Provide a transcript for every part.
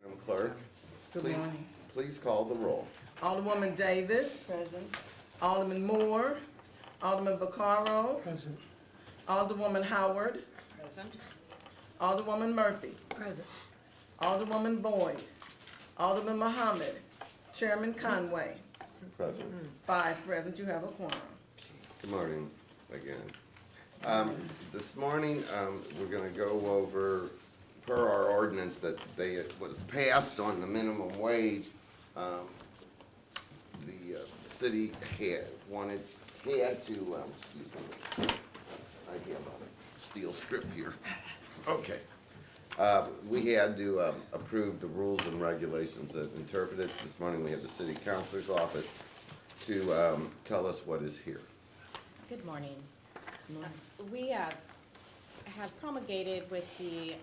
Madam Clerk, Good morning. please call the roll. Alderwoman Davis. Present. Alderman Moore. Alderman Vaccaro. Present. Alderwoman Howard. Present. Alderwoman Murphy. Present. Alderwoman Boyd. Alderman Muhammad. Chairman Conway. Present. 5 present. You have a quorum. Good morning again. This morning, we're going to go over, per our ordinance that was passed on the minimum wage, the city had to, excuse me, I have a steel strip here. Okay. We had to approve the rules and regulations that interpret it. This morning we have the city councilor's office to tell us what is here. Good morning. We have promulgated with the,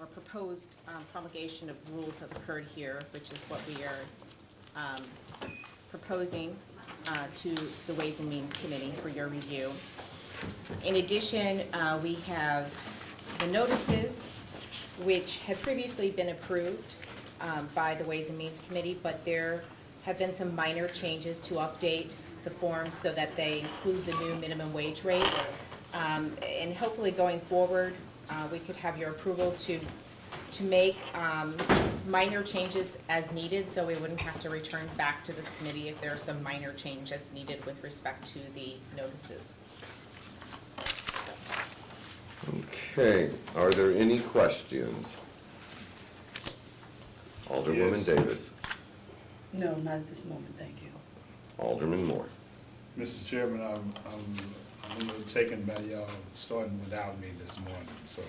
or proposed promulgation of rules have occurred here, which is what we are proposing to the Ways and Means Committee for your review. In addition, we have the notices, which had previously been approved by the Ways and Means Committee, but there have been some minor changes to update the forms so that they include the new minimum wage rate. And hopefully going forward, we could have your approval to make minor changes as needed, so we wouldn't have to return back to this committee if there are some minor change that's needed with respect to the notices. Okay, are there any questions? Alderwoman Davis. No, not at this moment, thank you. Alderman Moore. Mr. Chairman, I'm a little taken by y'all starting without me this morning, so.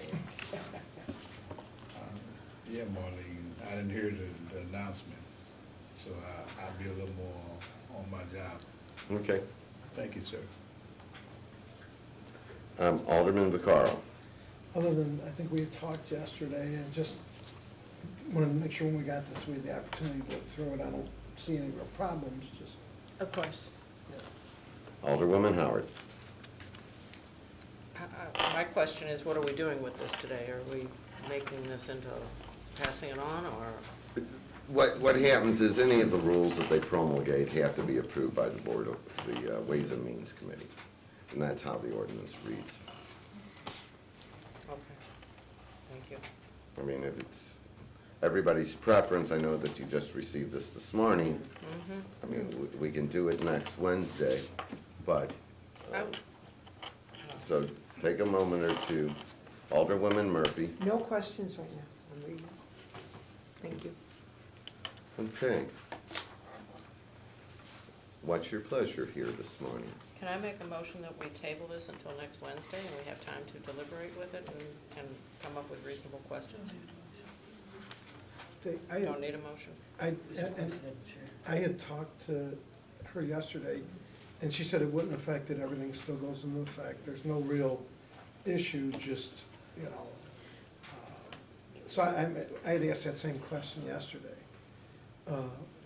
Yeah, Marlene, I didn't hear the announcement, so I'll be a little more on my job. Okay. Thank you, sir. Alderman Vaccaro. Other than, I think we had talked yesterday, and just wanted to make sure when we got this, we had the opportunity to look through it. I don't see any real problems, just. Of course. Alderwoman Howard. My question is, what are we doing with this today? Are we making this into, passing it on, or? What happens is any of the rules that they promulgate have to be approved by the board of the Ways and Means Committee. And that's how the ordinance reads. Okay, thank you. I mean, if it's everybody's preference, I know that you just received this morning. I mean, we can do it next Wednesday, but, so take a moment or two. Alderwoman Murphy. No questions right now. I'm reading. Thank you. Okay. What's your pleasure here this morning? Can I make a motion that we table this until next Wednesday, and we have time to deliberate with it and come up with reasonable questions? I Don't need a motion? I had talked to her yesterday, and she said it wouldn't affect it, everything still goes into effect, there's no real issue, just, you know. So I had asked that same question yesterday.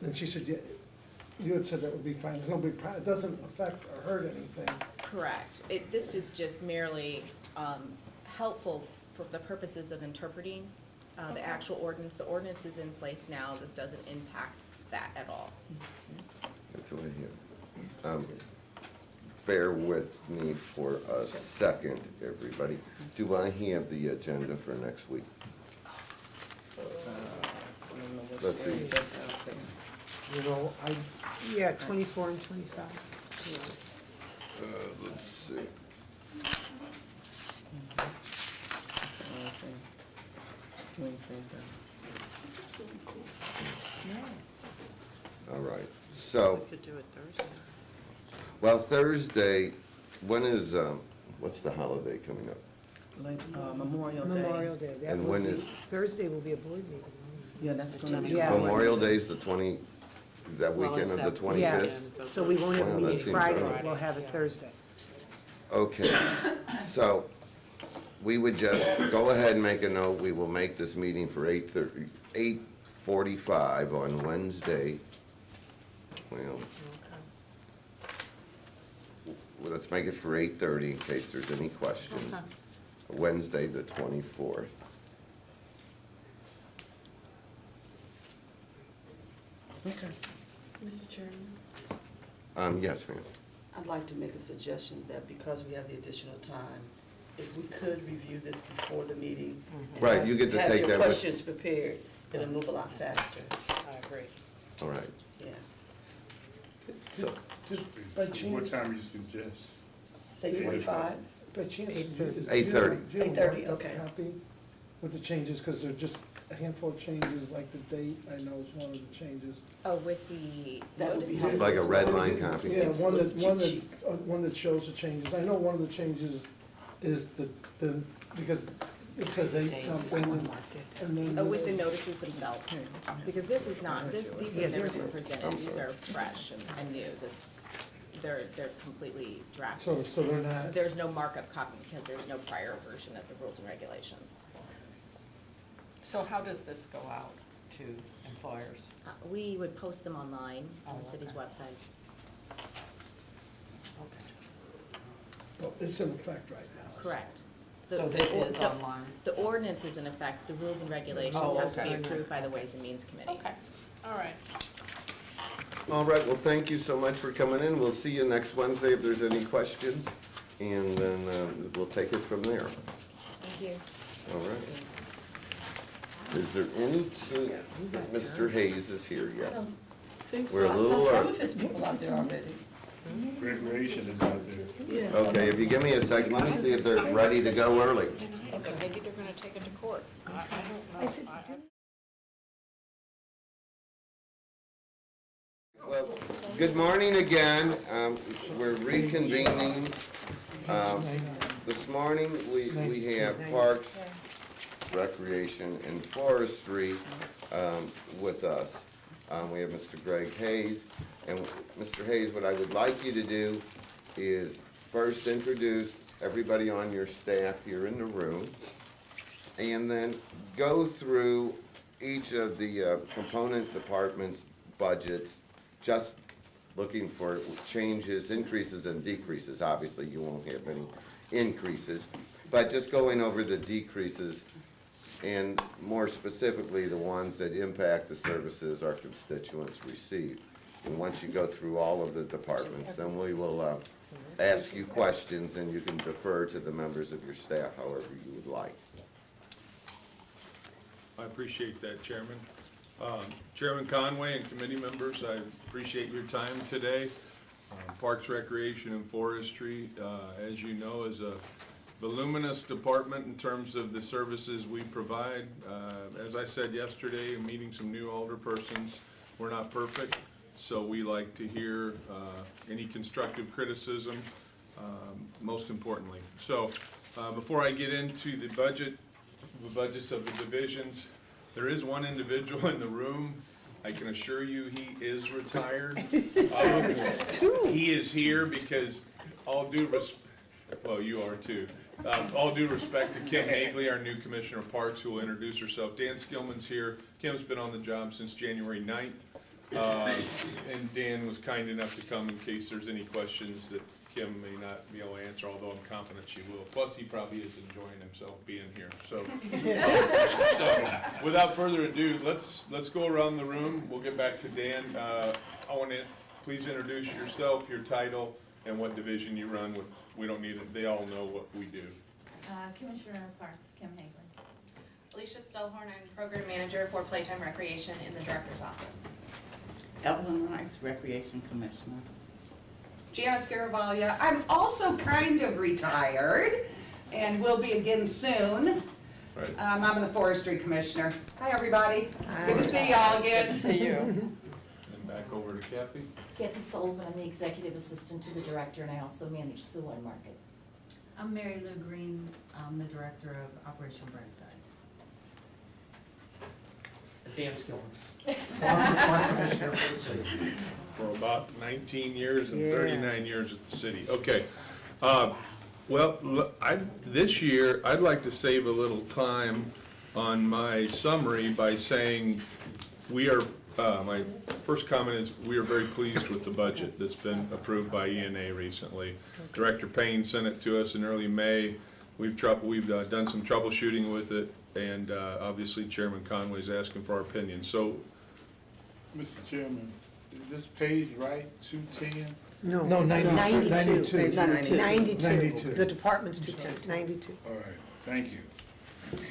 And she said, yeah, you had said that would be fine, there's no big problem, it doesn't affect or hurt anything. Correct. This is just merely helpful for the purposes of interpreting the actual ordinance. The ordinance is in place now. This doesn't impact that at all. That's what I hear. Bear with me for a second, everybody. Do I have the agenda for next week? Let's see. You know, Yeah, 24 and 25. Let's see. Wednesday, All right. So, We could do it Thursday. well, Thursday, when is, what's the holiday coming up? Memorial Day. Memorial Day. That And will when be- is- Thursday will be a board meeting. Yeah, that's gonna be. Yeah. Memorial Day's the 20, that Well, weekend it's of the that 25th? Yes, so we won't have a Wow, that meeting seems Friday, right. we'll have it Thursday. Okay, so we would just go ahead and make a note. We will make this meeting for 8:45 on Wednesday. Well, let's make it for 8:30 in case there's any questions. Okay. Wednesday, the 24th. Okay. Mr. Chairman, Yes, ma'am. I'd like to make a suggestion that because we have the additional time, if we could review this before the meeting. and Right, have- you get to have take your that with- questions prepared, it'll move a lot faster, I agree. All right. yeah. So, Just by What chance, time you suggest? Say 45? by chance. 8:30. 8:30. 8:30, Marked up okay. copy with the changes, because they're just a handful of changes, like the date, I know is one of the changes. Oh, with the That would be notices? helpful. like a red line copy? Yeah, Cheat sheet. one that shows the changes. I know one of the changes is the, because it says eight something, and then. Oh, with the notices themselves, because this is not, these have never been presented, I'm these sorry. are fresh and new, they're completely So, drafted. so they're not, There's no markup copy because there's no prior version of the rules and regulations. So how does this go out to employers? We would post them online on the Oh, city's okay. website. well, it's in effect right now. Correct. The- So this the- is the- online? The ordinance is in effect, the rules and regulations Oh, have to be okay. approved by the Ways and Means Committee. Okay, all right. All right, well, thank you so much for coming in. We'll see you next Wednesday if there's any questions, and then we'll take it from there. Thank you. All right. Is there any chance that Mr. Hayes is here I yet? don't think We're so. a I little saw some early. of his people out there already. Recreation is out there. Yeah. Okay, if you give me a second, let me see if they're ready to go early. But maybe they're gonna take it to court. I don't know. Well, good morning again. We're reconvening. This morning, we have Parks, Recreation, and Forestry with us. We have Mr. Greg Hayes. And Mr. Hayes, what I would like you to do is first introduce everybody on your staff here in the room, and then go through each of the component departments' budgets, just looking for changes, increases, and decreases. Obviously, you won't have any increases, but just going over the decreases, and more specifically, the ones that impact the services our constituents receive. And once you go through all of the departments, then we will ask you questions, and you can defer to the members of your staff however you would like. I appreciate that, Chairman. Chairman Conway and committee members, I appreciate your time today. Parks, Recreation, and Forestry, as you know, is a voluminous department in terms of the services we provide. As I said yesterday, in meeting some new alderpersons, we're not perfect, so we like to hear any constructive criticism, most importantly. So before I get into the budgets of the divisions, there is one individual in the room. I can assure you he is retired. He is here because all due well, you are too. All due respect to Kim Haegele, our new Commissioner of Parks, who will introduce herself. Dan Skillman's here. Kim's been on the job since January 9th. And Dan was kind enough to come in case there's any questions that Kim may not be able to answer, although I'm confident she will. Plus, he probably is enjoying himself being here. So without further ado, let's go around the room. We'll get back to Dan. I want to please introduce yourself, your title, and what division you run with. We don't need it. They all know what we do. Commissioner of Parks, Kim Haegele. Alicia Stellhorn, I'm Program Manager for Playtime Recreation in the Director's Office. Evelyn Rice, Recreation Commissioner. Janice Garavaglia. I'm also kind of retired and will be again soon. Right. I'm the Forestry Commissioner. Hi, everybody. Good to see y'all again. See you. And back over to Kathy. Kathy Sullivan, I'm the Executive Assistant to the Director, and I also manage Silouan Market. I'm Mary Lou Green. I'm the Director of Operation Brightside. Dan Skillman. For about 19 years and 39 years at the city. Okay. Well, this year, I'd like to save a little time on my summary by saying we are, my first comment is we are very pleased with the budget that's been approved by ENA recently. Director Payne sent it to us in early May. We've done some troubleshooting with it, and obviously Chairman Conway's asking for our opinion. So Mr. Chairman, is this page right, 210? No, 92. 92. Page 92. 92. The department's 210, 92. All right, thank you.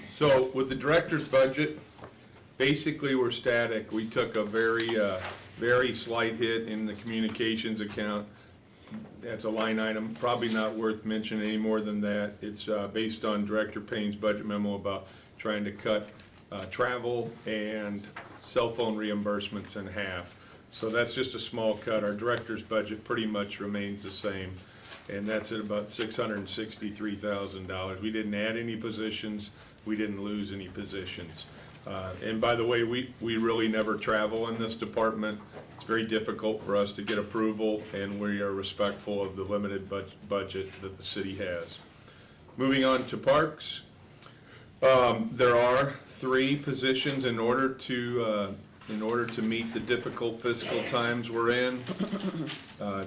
So with the director's budget, basically we're static. We took a very slight hit in the communications account. That's a line item, probably not worth mentioning any more than that. It's based on Director Payne's budget memo about trying to cut travel and cell phone reimbursements in half. So that's just a small cut. Our director's budget pretty much remains the same, and that's at about $663,000. We didn't add any positions, we didn't lose any positions. And by the way, we really never travel in this department. It's very difficult for us to get approval, and we are respectful of the limited budget that the city has. Moving on to parks. There are 3 positions in order to meet the difficult fiscal times we're in.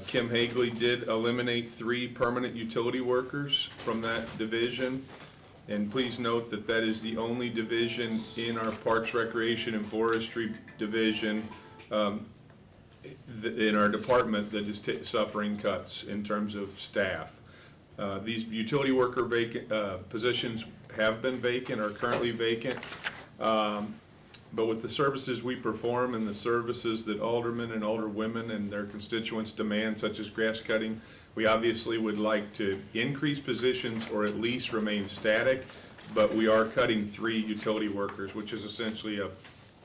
Kim Haegele did eliminate 3 permanent utility workers from that division. And please note that that is the only division in our Parks, Recreation, and Forestry Division in our department that is suffering cuts in terms of staff. These utility worker positions have been vacant, are currently vacant. But with the services we perform and the services that aldermen and alderwomen and their constituents demand, such as grass cutting, we obviously would like to increase positions or at least remain static, but we are cutting 3 utility workers, which is essentially a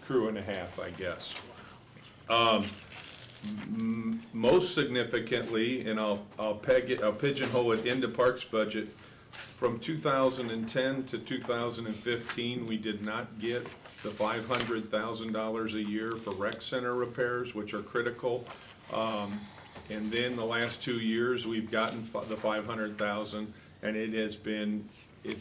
crew and a half, I guess. Most significantly, and I'll pigeonhole it into Parks budget, from 2010 to 2015, we did not get the $500,000 a year for rec center repairs, which are critical. And then the last 2 years, we've gotten the $500,000, and it's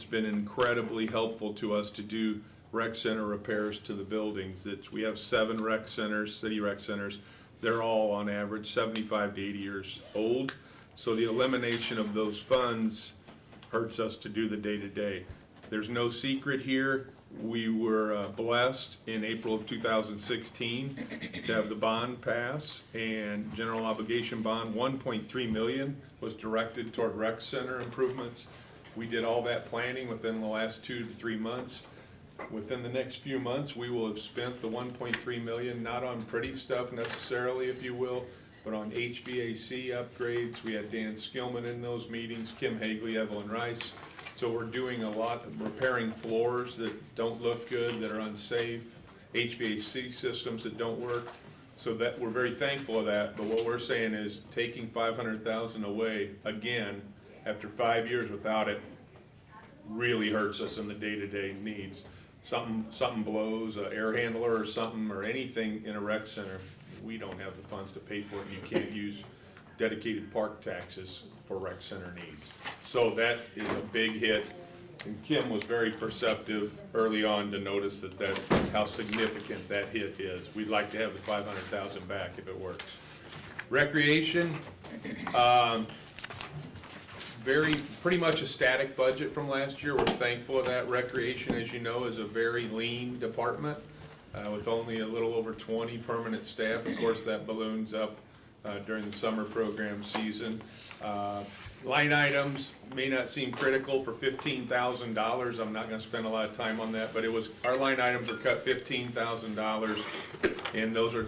been incredibly helpful to us to do rec center repairs to the buildings. We have 7 rec centers, city rec centers. They're all on average 75 to 80 years old. So the elimination of those funds hurts us to do the day-to-day. There's no secret here. We were blessed in April of 2016 to have the bond pass, and general obligation bond, $1.3 million was directed toward rec center improvements. We did all that planning within the last 2 to 3 months. Within the next few months, we will have spent the $1.3 million, not on pretty stuff necessarily, if you will, but on HVAC upgrades. We had Dan Skillman in those meetings, Kim Haegele, Evelyn Rice. So we're doing a lot of repairing floors that don't look good, that are unsafe, HVAC systems that don't work. So that we're very thankful of that, but what we're saying is taking $500,000 away again after 5 years without it really hurts us in the day-to-day needs. Something blows, an air handler or something, or anything in a rec center, we don't have the funds to pay for it, and you can't use dedicated park taxes for rec center needs. So that is a big hit, and Kim was very perceptive early on to notice that's how significant that hit is. We'd like to have the $500,000 back if it works. Recreation, pretty much a static budget from last year. We're thankful of that. Recreation, as you know, is a very lean department with only a little over 20 permanent staff. Of course, that balloons up during the summer program season. Line items may not seem critical for $15,000. I'm not going to spend a lot of time on that, but our line items are cut $15,000, and those are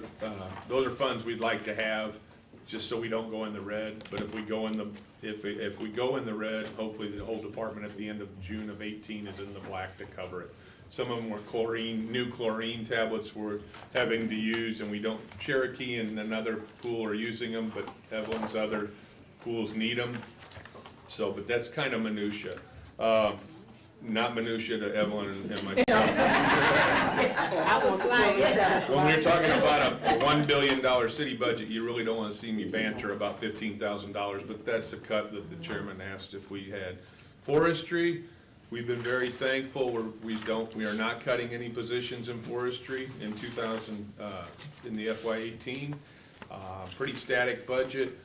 funds we'd like to have just so we don't go in the red. But if we go in the red, hopefully the whole department at the end of June of 18 is in the black to cover it. Some of them were new chlorine tablets we're having to use, and we don't, Cherokee and another pool are using them, but Evelyn's other pools need them. So, but that's kind of minutia. Not minutia to Evelyn and myself. When we're talking about a $1 billion city budget, you really don't want to see me banter about $15,000, but that's a cut that the chairman asked if we had. Forestry, we've been very thankful. We are not cutting any positions in forestry in the FY18. Pretty static budget.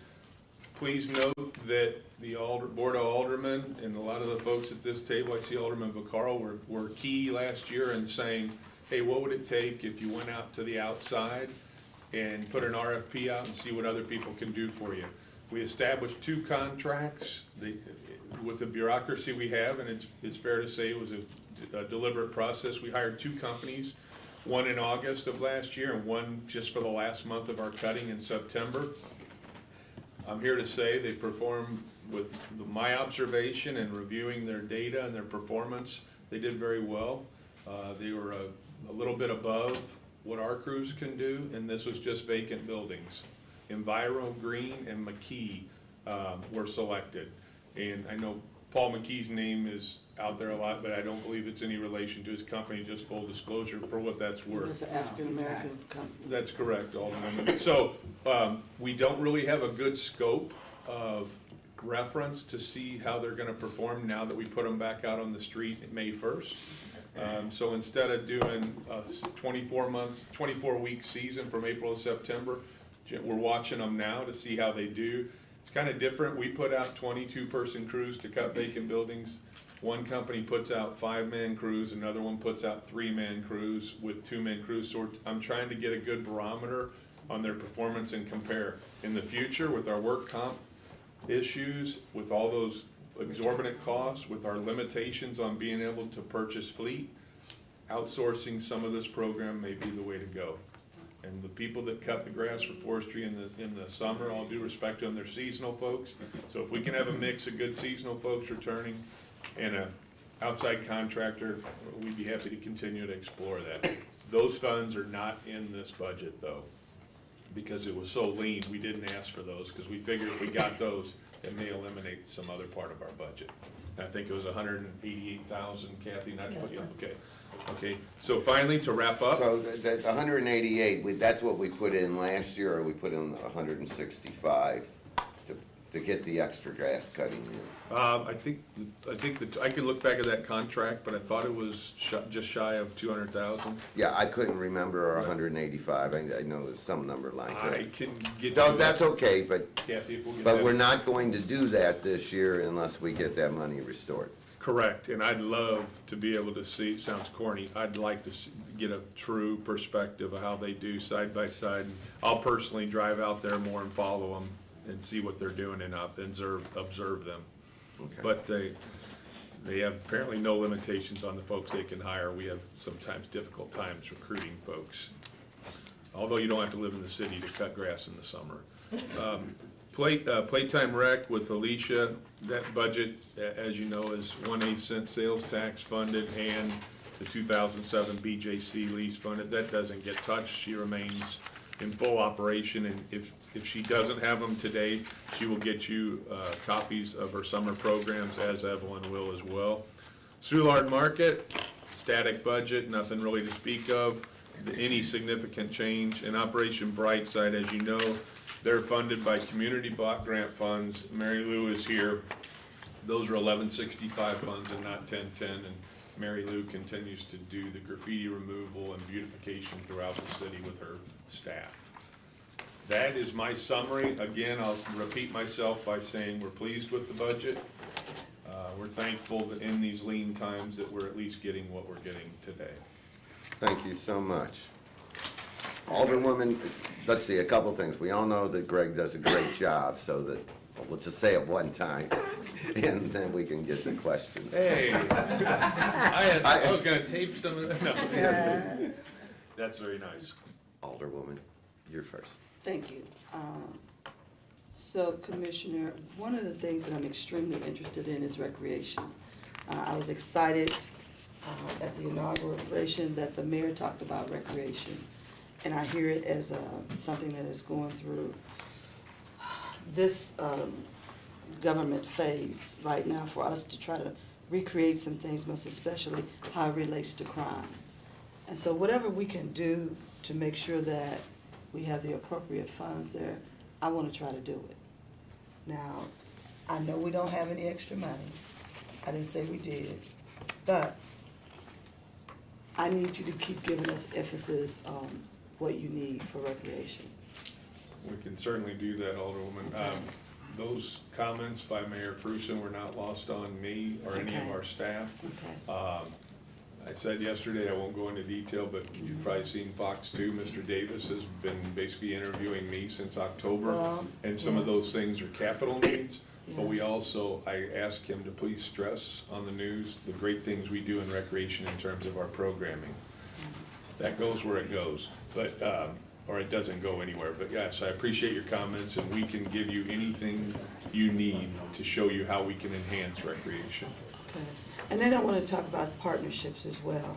Please note that the Board of Aldermen and a lot of the folks at this table, I see Alderman Vaccaro, were key last year in saying, hey, what would it take if you went out to the outside and put an RFP out and see what other people can do for you. We established 2 contracts. With the bureaucracy we have, and it's fair to say it was a deliberate process. We hired 2 companies, one in August of last year and one just for the last month of our cutting in September. I'm here to say they performed with my observation and reviewing their data and their performance. They did very well. They were a little bit above what our crews can do, and this was just vacant buildings. Enviro, Green, and McKee were selected. And I know Paul McKee's name is out there a lot, but I don't believe it's any relation to his company, just full disclosure for what that's worth. It's an African-American company. That's correct, Alderman. So, we don't really have a good scope of reference to see how they're gonna perform now that we put them back out on the street May 1st. So instead of doing a 24-week season from April to September, we're watching them now to see how they do. It's kind of different. We put out 22-person crews to cut vacant buildings. One company puts out 5-man crews, another one puts out 3-man crews with 2-man crews. So I'm trying to get a good barometer on their performance and compare. In the future, with our work comp issues, with all those exorbitant costs, with our limitations on being able to purchase fleet, outsourcing some of this program may be the way to go. And the people that cut the grass for forestry in the summer, all due respect to them, they're seasonal folks. So if we can have a mix of good seasonal folks returning and an outside contractor, we'd be happy to continue to explore that. Those funds are not in this budget though, because it was so lean, we didn't ask for those, because we figured if we got those, it may eliminate some other part of our budget. I think it was 188,000, Kathy, not to put you, okay. Okay, so finally, to wrap up. So that 188, that's what we put in last year, or we put in 165 to get the extra grass cutting in? I think that, I can look back at that contract, but I thought it was just shy of 200,000. Yeah, I couldn't remember 185, I know it's some number like that. I can get No, you that's that. okay, but, Kathy, if we'll get but that. we're not going to do that this year unless we get that money restored. Correct, and I'd love to be able to see, sounds corny, I'd like to get a true perspective of how they do side by side. I'll personally drive out there more and follow them and see what they're doing and observe them. Okay. But they have apparently no limitations on the folks they can hire. We have sometimes difficult times recruiting folks. Although you don't have to live in the city to cut grass in the summer. Playtime Rec with Alicia, that budget, as you know, is 1/8 cent sales tax funded and the 2007 BJC lease funded. That doesn't get touched. She remains in full operation, and if she doesn't have them today, she will get you copies of her summer programs, as Evelyn will as well. Soulard Market, static budget, nothing really to speak of. Any significant change. In Operation Brightside, as you know, they're funded by community block grant funds. Mary Lou is here. Those are 1165 funds and not 1010, and Mary Lou continues to do the graffiti removal and beautification throughout the city with her staff. That is my summary. Again, I'll repeat myself by saying we're pleased with the budget. We're thankful that in these lean times that we're at least getting what we're getting today. Thank you so much. Alderwoman, let's see, a couple things. We all know that Greg does a great job, so that, we'll just say it one time, and then we can get to questions. Hey, I was gonna tape some of that. No. That's very nice. Alderwoman, you're first. Thank you. So Commissioner, one of the things that I'm extremely interested in is recreation. I was excited at the inauguration that the mayor talked about recreation. And I hear it as something that is going through this government phase right now for us to try to recreate some things, most especially how it relates to crime. And so whatever we can do to make sure that we have the appropriate funds there, I want to try to do it. Now, I know we don't have any extra money. I didn't say we did, but I need you to keep giving us emphasis on what you need for recreation. We can certainly do that, Alderwoman. Those comments by Mayor Prusen were not lost on me or any of our staff. Okay. I said yesterday, I won't go into detail, but you've probably seen Fox 2. Mr. Davis has been basically interviewing me since October. Well, And some of yes. those things are capital needs. But we Yes. also, I asked him to please stress on the news the great things we do in recreation in terms of our programming. That goes where it goes, but, or it doesn't go anywhere. But yes, I appreciate your comments, and we can give you anything you need to show you how we can enhance recreation. Okay. And then I want to talk about partnerships as well.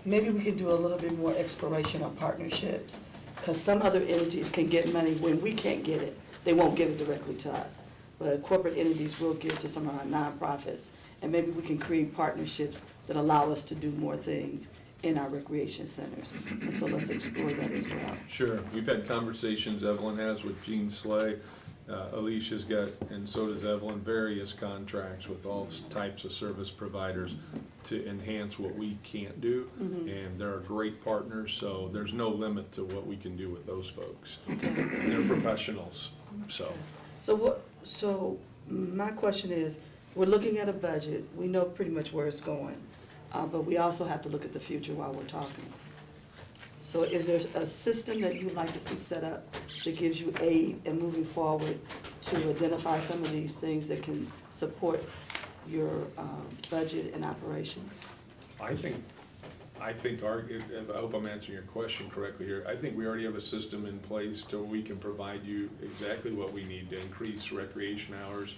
Maybe we can do a little bit more exploration on partnerships, because some other entities can get money when we can't get it. They won't give it directly to us, but corporate entities will give to some of our nonprofits. And maybe we can create partnerships that allow us to do more things in our recreation centers. And so let's explore that as well. Sure, we've had conversations, Evelyn has with Gene Slay, Alicia's got, and so does Evelyn, various contracts with all types of service providers to enhance what we can't do. And they're great partners, so there's no limit to what we can do with those folks. And they're professionals, so. So my question is, we're looking at a budget, we know pretty much where it's going, but we also have to look at the future while we're talking. So is there a system that you'd like to see set up that gives you aid in moving forward to identify some of these things that can support your budget and operations? I think I hope I'm answering your question correctly here. I think we already have a system in place to where we can provide you exactly what we need to increase recreation hours.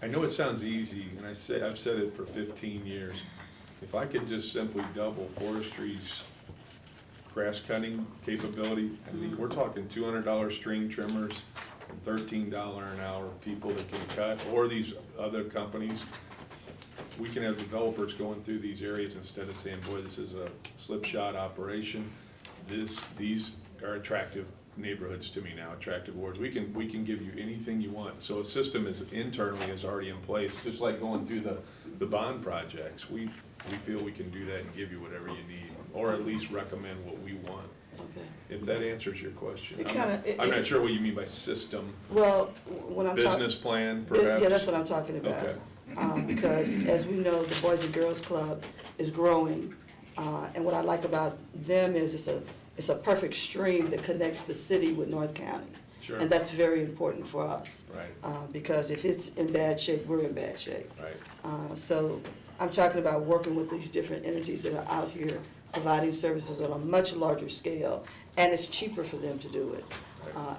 I know it sounds easy, and I've said it for 15 years. If I could just simply double forestry's grass cutting capability, I mean, we're talking $200 string trimmers and $13 an hour people that can cut, or these other companies. We can have developers going through these areas instead of saying, boy, this is a slip shot operation. These are attractive neighborhoods to me now, attractive wards. We can give you anything you want. So a system is internally is already in place, just like going through the bond projects. We feel we can do that and give you whatever you need, or at least recommend what we want. Okay. If that answers your question. It I'm not sure what you mean by system. Well, when I'm talking. Business plan, perhaps? Yeah, that's what I'm talking about. Okay. Because as we know, the Boys and Girls Club is growing. And what I like about them is it's a perfect stream that connects the city with North County. Sure. And that's very important for us. Right. Because if it's in bad shape, we're in bad shape. Right. So I'm talking about working with these different entities that are out here providing services on a much larger scale, and it's cheaper for them to do it,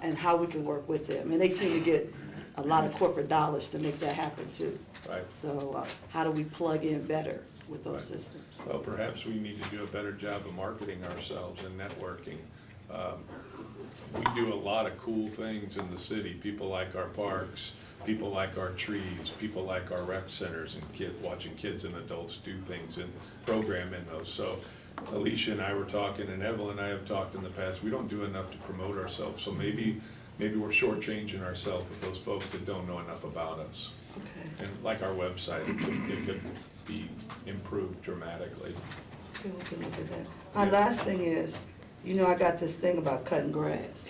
and how we can work with them. And they seem to get a lot of corporate dollars to make that happen too. Right. So how do we plug in better with those Right. systems? Well, perhaps we need to do a better job of marketing ourselves and networking. We do a lot of cool things in the city. People like our parks, people like our trees, people like our rec centers, and watching kids and adults do things and program in those. So Alicia and I were talking, and Evelyn and I have talked in the past, we don't do enough to promote ourselves. So maybe we're shortchanging ourselves with those folks that don't know enough about us. Okay. And like our website, it could be improved dramatically. Okay, we can look at that. My last thing is, I got this thing about cutting grass.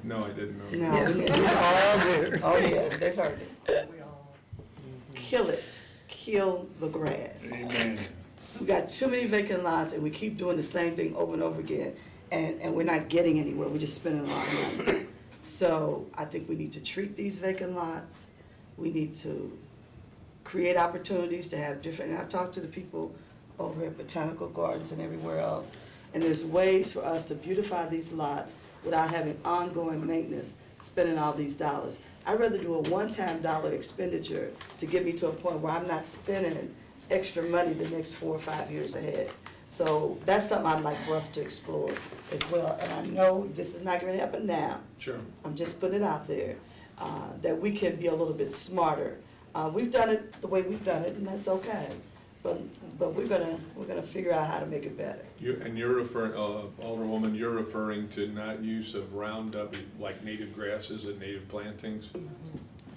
No, I didn't know. No, we all do. Oh, yeah, they've heard it. Kill it. Kill the grass. Amen. We got too many vacant lots, and we keep doing the same thing over and over again, and we're not getting anywhere. We're just spending a lot of money. So I think we need to treat these vacant lots. We need to create opportunities to have different, and I've talked to the people over at Botanical Gardens and everywhere else, and there's ways for us to beautify these lots without having ongoing maintenance, spending all these dollars. I'd rather do a one-time dollar expenditure to get me to a point where I'm not spending extra money the next 4 or 5 years ahead. So that's something I'd like for us to explore as well. And I know this is not gonna happen now. Sure. I'm just putting it out there, that we can be a little bit smarter. We've done it the way we've done it, and that's okay. But we're gonna figure out how to make it better. You're referring, Alderwoman, you're referring to not use of Roundup, like native grasses and native plantings?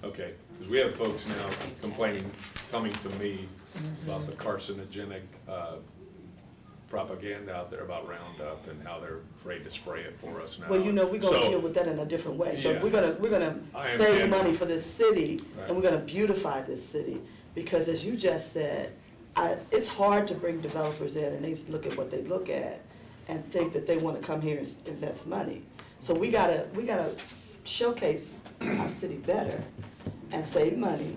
Okay, because we have folks now coming to me about the carcinogenic propaganda out there about Roundup and how they're afraid to spray it for us now. Well, we're gonna So- deal with that in a different way, Yeah. but we're gonna I am save in. money for this city, Right. and we're gonna beautify this city, because as you just said, it's hard to bring developers in and they look at what they look at and think that they wanna come here and invest money. So we gotta showcase our city better and save money,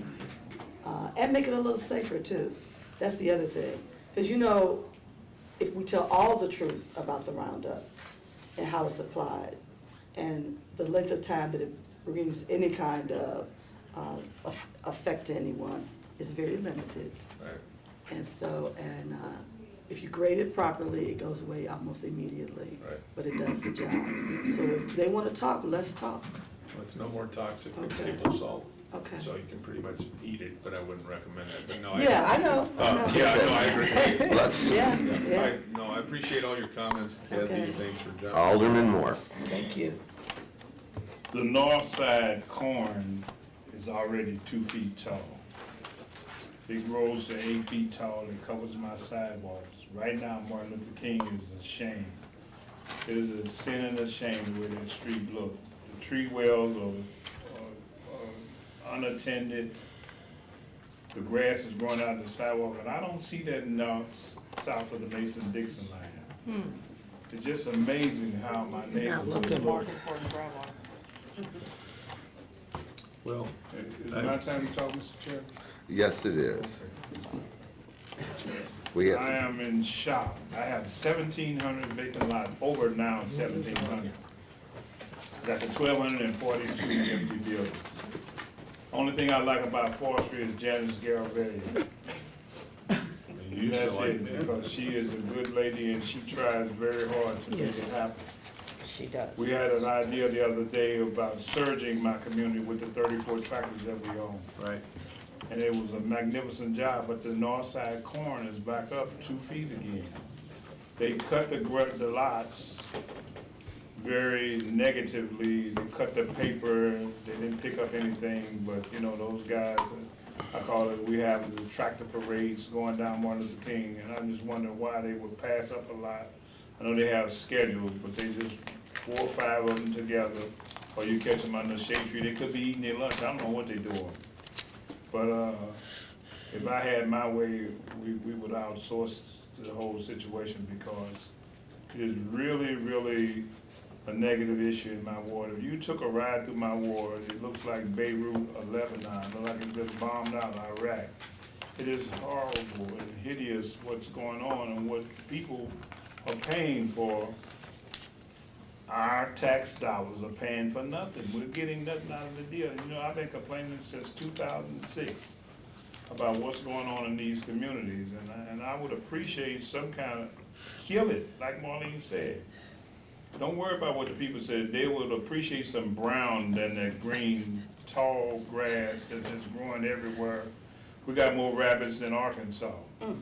and make it a little safer too. That's the other thing. Cause you know, if we tell all the truth about the Roundup and how it's applied and the length of time that it brings any kind of effect to anyone is very limited. Right. And so, if you grade it properly, it goes away almost immediately. Right. But it does the job. So if they wanna talk, let's talk. Well, it's no more toxic than Okay. table salt. Okay. So you can pretty much eat it, but I wouldn't recommend that, but no. Yeah, I know. Yeah, no, I agree. Let's, Yeah, yeah. No, I appreciate all your comments, Kathy, Okay. thanks for jumping. Alderman Moore. Thank you. The north side corn is already 2 feet tall. It grows to 8 feet tall, it covers my sidewalks. Right now, Martin Luther King is a shame. It is a sin and a shame the way that street looks. The tree wells are unattended. The grass is growing out of the sidewalk, and I don't see that south of the Mason-Dixon line. It's just amazing how my neighbors look. Market for the drywall. Well, Is it my time to talk, Mr. Chair? Yes, it is. We I have, am in shock. I have 1,700 vacant lots, over now 1,700. Got the 1,242 empty buildings. Only thing I like about forestry is Janice Garavaglia. you That's should like it, me. because she is a good lady and she tries very hard to make it happen. She does. We had an idea the other day about surging my community with the 34 tractors that we own. Right. And it was a magnificent job, but the north side corn is back up 2 feet again. They cut the lots very negatively, they cut the paper, they didn't pick up anything, but you know, those guys, I call it, we have the tractor parades going down Martin Luther King, and I'm just wondering why they would pass up a lot. I know they have schedules, but they just 4 or 5 of them together, or you catch them under the shade tree, they could be eating their lunch, I don't know what they're doing. But if I had my way, we would outsource the whole situation because it is really, really a negative issue in my ward. If you took a ride through my ward, it looks like Beirut or Lebanon, it looks like it just bombed out Iraq. It is horrible and hideous what's going on and what people are paying for. Our tax dollars are paying for nothing. We're getting nothing out of the deal. You know, I've been complaining since 2006 about what's going on in these communities, and I would appreciate some kind of, kill it, like Marlene said. Don't worry about what the people said. They would appreciate some brown than that green, tall grass that's just growing everywhere. We got more rabbits than Arkansas. We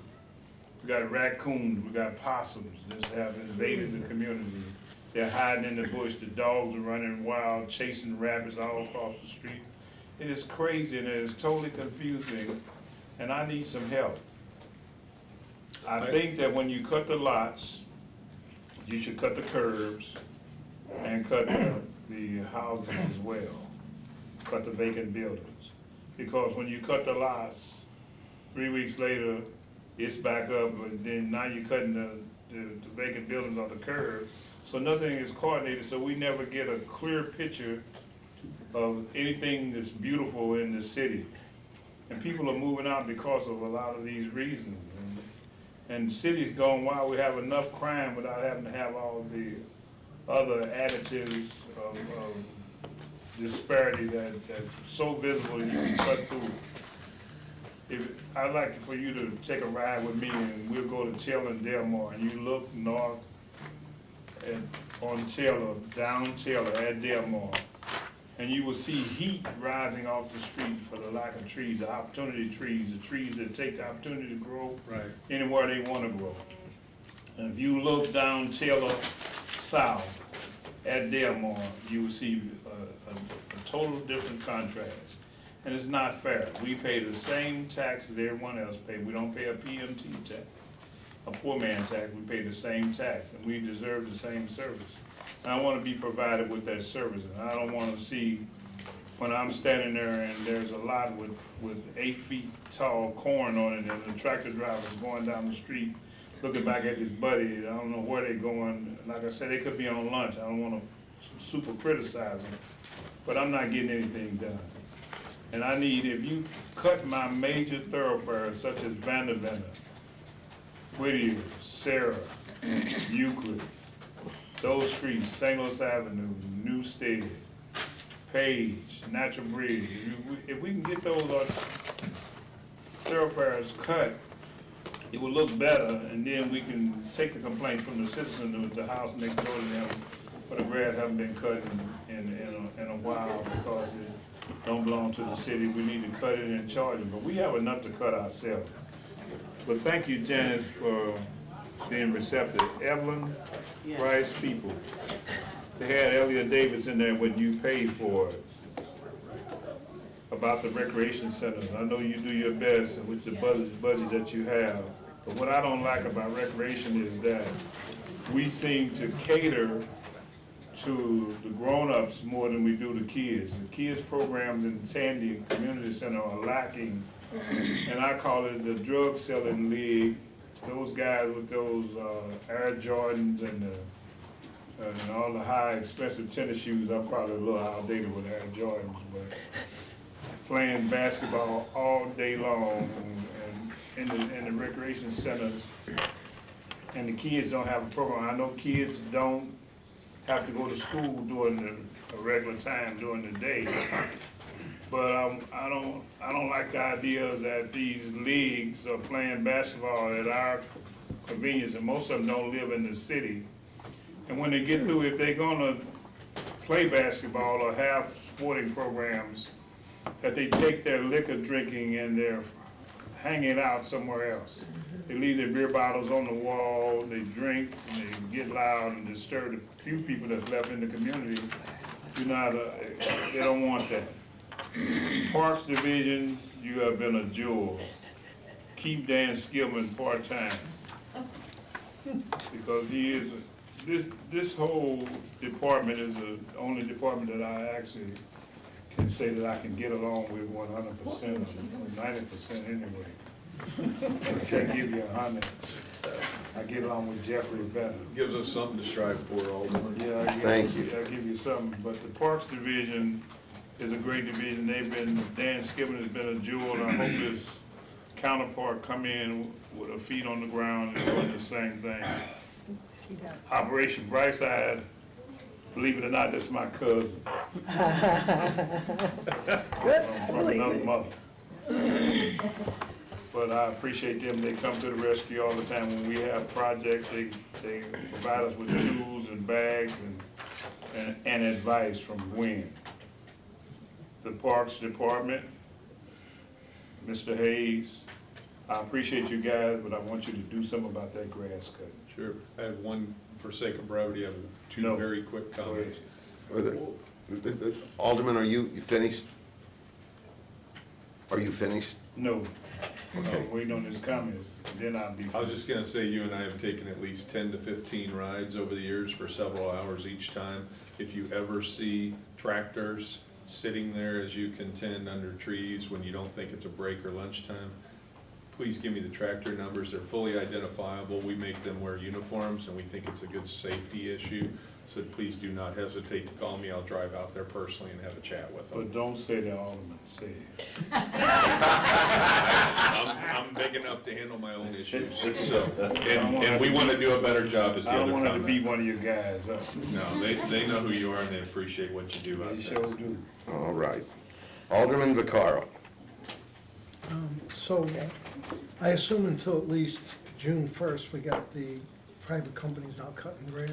got raccoons, we got possums that have invaded the community. They're hiding in the bush, the dogs are running wild, chasing rabbits all across the street. It is crazy and it is totally confusing, and I need some help. I think that when you cut the lots, you should cut the curbs and cut the houses as well. Cut the vacant buildings. Because when you cut the lots, 3 weeks later, it's back up, and then now you're cutting the vacant buildings on the curb. So nothing is coordinated, so we never get a clear picture of anything that's beautiful in the city. And people are moving out because of a lot of these reasons. And cities going wild, we have enough crime without having to have all the other additives of disparity that's so visible you can cut through. I'd like for you to take a ride with me and we'll go to Taylor and Delmar, and you look north on Taylor, down Taylor at Delmar, and you will see heat rising off the street for the lack of trees, the opportunity trees, the trees that take the opportunity to grow anywhere they want to grow. And if you look down Taylor south at Delmar, you will see a total different contrast. And it's not fair. We pay the same tax as everyone else pays. We don't pay a PMT tax, a poor man tax. We pay the same tax, and we deserve the same service. And I want to be provided with that service, and I don't want to see when I'm standing there and there's a lot with 8 feet tall corn on it, and the tractor driver's going down the street, looking back at his buddy, I don't know where they're going. Like I said, they could be on lunch, I don't wanna super criticize them, but I'm not getting anything done. And I need, if you cut my major thoroughfares such as Vanderbilt, Whittier, Sarah, Euclid, those streets, St. Louis Avenue, Newstead, Page, Natural Bridge, if we can get those thoroughfares cut, it will look better, and then we can take the complaints from the citizens at the house next door to them, but the grass haven't been cut in a while because it don't belong to the city. We need to cut it and charge them, but we have enough to cut ourselves. But thank you, Janice, for being receptive. Evelyn, Rice-Peebles. They had Elliot Davis in there when you paid for it, about the recreation centers. I know you do your best with the budget that you have, but what I don't like about recreation is that we seem to cater to the grown-ups more than we do the kids. The kids programs in Sandy Community Center are lacking, and I call it the drug selling league. Those guys with those Air Jordans and all the high expensive tennis shoes, I'm probably a little outdated with Air Jordans, but playing basketball all day long and in the recreation centers, and the kids don't have a program. I know kids don't have to go to school during a regular time during the day, but I don't like the idea that these leagues are playing basketball at our convenience, and most of them don't live in the city. And when they get through, if they're gonna play basketball or have sporting programs, that they take their liquor drinking and their hanging out somewhere else. They leave their beer bottles on the wall, they drink, and they get loud and disturb the few people that's left in the community. They don't want that. Parks Division, you have been a jewel. Keep Dan Skillman part-time. Because he is, this whole department is the only department that I actually can say that I can get along with 100%, or 90% anyway. I can't give you 100. I get along with Jeffrey better. Gives us something to strive for, Alderman. Yeah, Thank you. I'll give you something, but the Parks Division is a great division. Dan Skibben has been a jewel, and I hope his counterpart come in with her feet on the ground and doing the same thing. Operation Brightside, believe it or not, this is my cousin. From another mother. But I appreciate them, they come to the rescue all the time. When we have projects, they provide us with tools and bags and advice from Gwen. The Parks Department, Mr. Hayes, I appreciate you guys, but I want you to do something about that grass cutting. Sure. I have one, for sake of brevity, I have two No. very quick comments. Alderman, are you finished? Are you finished? No, Okay. I'm waiting on his comments, then I'll be. I was just gonna say, you and I have taken at least 10 to 15 rides over the years for several hours each time. If you ever see tractors sitting there as you contend under trees when you don't think it's a break or lunchtime, please give me the tractor numbers. They're fully identifiable. We make them wear uniforms, and we think it's a good safety issue. So please do not hesitate to call me. I'll drive out there personally and have a chat with them. But don't say the Alderman, say it. I'm big enough to handle my own issues, so, and we want to do a better job as the I other don't want it to comment. be one of you guys. No, they know who you are and they appreciate what you do out They there. sure do. All right. Alderman Vaccaro. So I assume until at least June 1st, we got the private companies now cutting grass?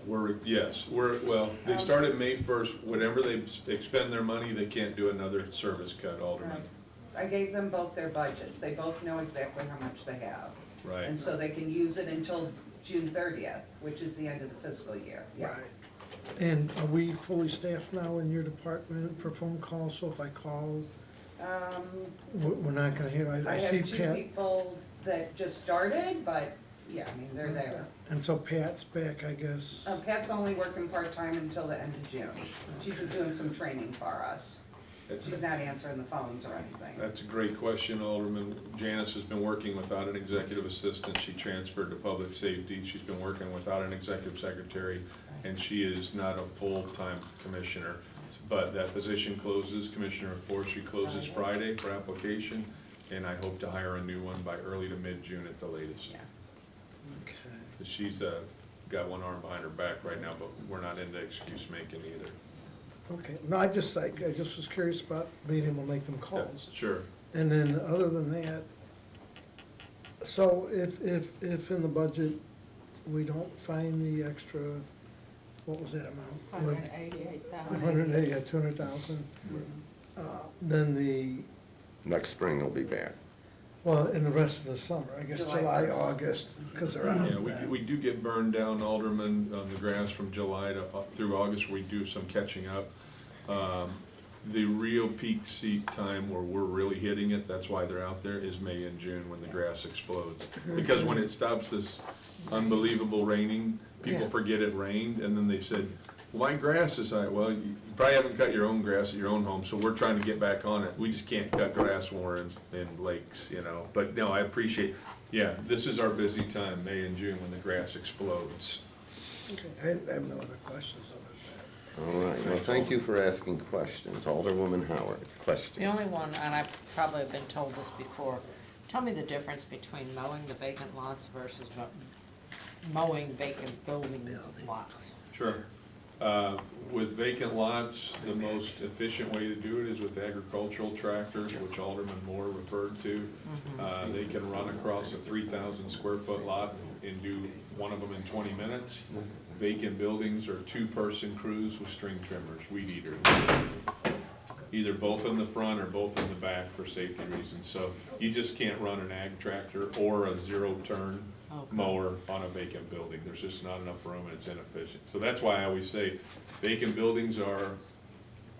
Well, they start at May 1st. Whenever they expend their money, they can't do another service cut, Alderman. I gave them both their budgets. They both know exactly how much they have. Right. And so they can use it until June 30th, which is the end of the fiscal year. Yeah. Right. And are we fully staffed now in your department for phone calls? So if I call, we're not gonna hear, I I see have two Pat. people that just started, but yeah, I mean, they're there. And so Pat's back, I guess. Pat's only working part-time until the end of June. She's doing some training for us. She's not answering the phones or anything. That's a great question, Alderman. Janice has been working without an executive assistant. She transferred to public safety. She's been working without an executive secretary, and she is not a full-time commissioner. But that position closes, Commissioner of Forestry closes Friday for application, and I hope to hire a new one by early to mid-June at the latest. Yeah. Okay. She's got one arm behind her back right now, but we're not into excuse making either. Okay, no, I just was curious about being able to make them Yeah, calls. sure. And then, other than that, so if in the budget, we don't find the extra, what was that amount? $188,000, 200,000, then Next spring will be back. well, in the rest of the summer, I guess July, August, because they're out. Yeah, we do get burned down, Alderman, on the grass from July to up through August. We do some catching up. The real peak seat time where we're really hitting it, that's why they're out there, is May and June when the grass explodes. Because when it stops this unbelievable raining, people Yeah. forget it rained, and then they said, why grass is high? Well, you probably haven't cut your own grass at your own home, so we're trying to get back on it. We just can't cut grass when we're in lakes, you know. But no, I appreciate, yeah, this is our busy time, May and June, when the grass explodes. I have no other questions other All right, well, thank you for asking questions. Alderwoman Howard, questions? The only one, and I've probably been told this before, tell me the difference between mowing the vacant lots versus mowing vacant building lots. Sure. With vacant lots, the most efficient way to do it is with agricultural tractors, which Alderman Moore referred to. They can run across a 3,000 square foot lot and do one of them in 20 minutes. Vacant buildings are two-person crews with string trimmers, weed eaters. Either both in the front or both in the back for safety reasons. So you just can't run an ag tractor or a zero-turn mower on a vacant building. There's just not enough room and it's inefficient. So that's why I always say vacant buildings are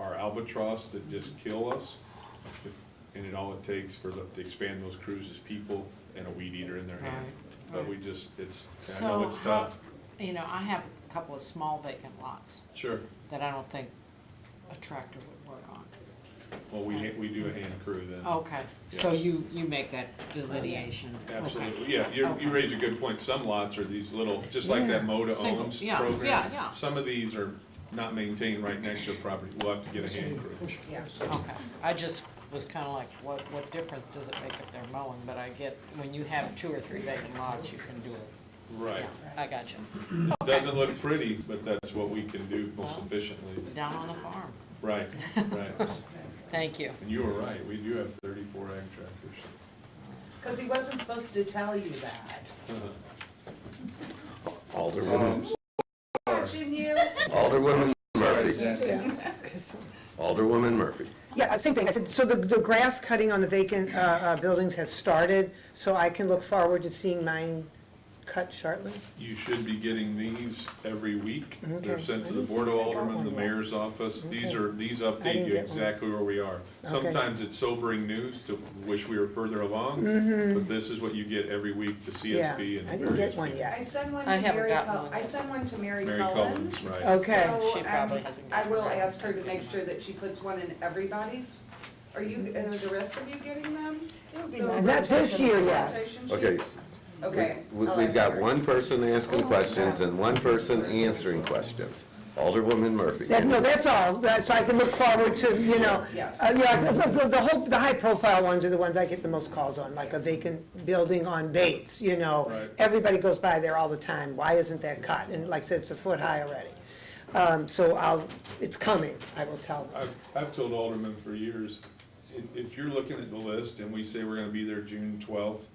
albatross that just kill us. And all it takes to expand those crews is people and a weed eater in their hand. But we just, I know it's tough. You know, I have a couple of small vacant lots Sure. that I don't think a tractor would work on. Well, we do a hand crew then. Okay, so Yes. you make that delineation. Absolutely, Okay. yeah, you Okay. raise a good point. Some lots are these little, just like that MODA Single, owns yeah, program. yeah. Some of these are not maintained right next to the property. We'll have to get a hand crew. Yeah. Okay, I just was kind of like, what difference does it make if they're mowing? But I get, when you have 2 or 3 vacant lots, you can do it. Right. I got you. Doesn't look pretty, but that's what we can do most Well. efficiently. Down on the farm. Right, right. Thank you. And you were right, we do have 34 ag tractors. Because he wasn't supposed to tell you that. Alderwoman, Watching you. Alderwoman Murphy. Alderwoman Murphy. Yeah, same thing. I said, so the grass cutting on the vacant buildings has started, so I can look forward to seeing mine cut shortly? You should be getting these every week. Okay. They're sent to the Board of Aldermen, the mayor's office. These update didn't you get one. exactly where we are. Okay. Sometimes it's sobering news to wish we were further along, but this is what you get every week, the Yeah, CSP and I the didn't various get one people. yet. I send one I to haven't Mary, gotten one I yet. send one to Mary Mary Collins. Collins, right. Okay. So, She probably hasn't I gotten will one. ask her to make sure that she puts one in everybody's. Are the rest of you getting them? It would be Those nice Not to this send it year to yet. rotation Okay. sheets? Okay. I'll We've ask got her. one person asking questions and one person answering questions. Alderwoman Murphy. No, that's all, so I can look forward to, Yes. yeah, the high-profile ones are the ones I get the most calls on, like a vacant building on Bates, Right. Everybody goes by there all the time, why isn't that cut? And like I said, it's a foot high already. So it's coming, I will tell them. I've told aldermen for years, if you're looking at the list and we say we're gonna be there June 12th,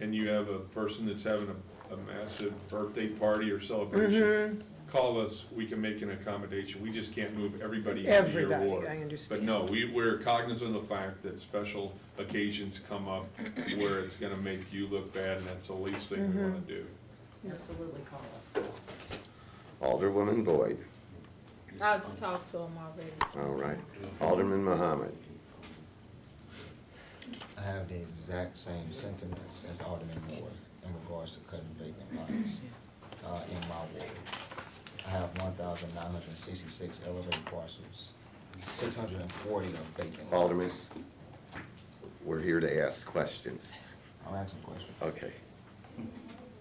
and you have a person that's having a massive birthday party or celebration, call us, we can make an accommodation. We just can't move everybody into your Everybody, ward. I understand. But no, we're cognizant of the fact that special occasions come up where it's gonna make you look bad, and that's the least thing we wanna do. Absolutely call us. Alderwoman Boyd. I've talked to him already. All right. Alderman Muhammad. I have the exact same sentiments as Alderman Moore in regards to cutting vacant lots in my ward. I have 1,966 elevated parcels 640 of vacant lots. Alderman, we're here to ask questions. I'm asking a question. Okay.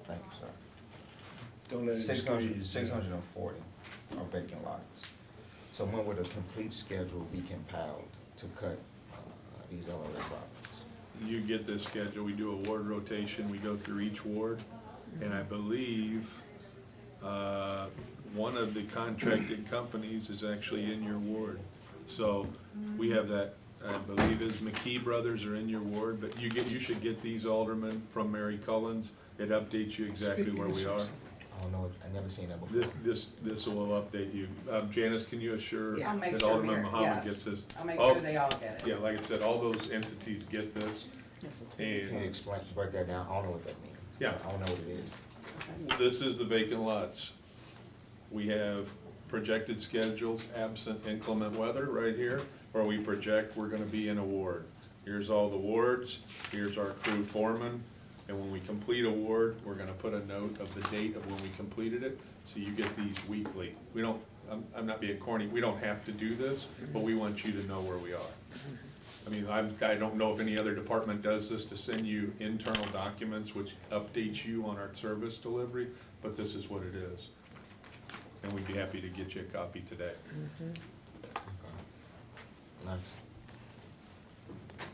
Thank you, sir. Don't let it 640 are vacant lots. So when would a complete schedule be compiled to cut these LRA properties? You get this schedule, we do a ward rotation, we go through each ward, and I believe one of the contracted companies is actually in your ward. So we have that, I believe is McKee Brothers are in your ward, but you should get these, Alderman, from Mary Cullens. It updates you exactly where we are. I don't know, I never seen that before. This will update you. Janice, can you assure Yeah, I'll make that sure Alderman Mary- Muhammad yes. gets this? I'll make All- sure they all get it. Yeah, like I said, all those entities get this. Can you And explain, break that down? I don't know what that means. Yeah. I don't know what it is. this is the vacant lots. We have projected schedules absent inclement weather right here, where we project we're gonna be in a ward. Here's all the wards, here's our crew foreman, and when we complete a ward, we're gonna put a note of the date of when we completed it, so you get these weekly. We don't, I'm not being corny, we don't have to do this, but we want you to know where we are. I mean, I don't know if any other department does this to send you internal documents which updates you on our service delivery, but this is what it is. And we'd be happy to get you a copy today. Okay. Nice.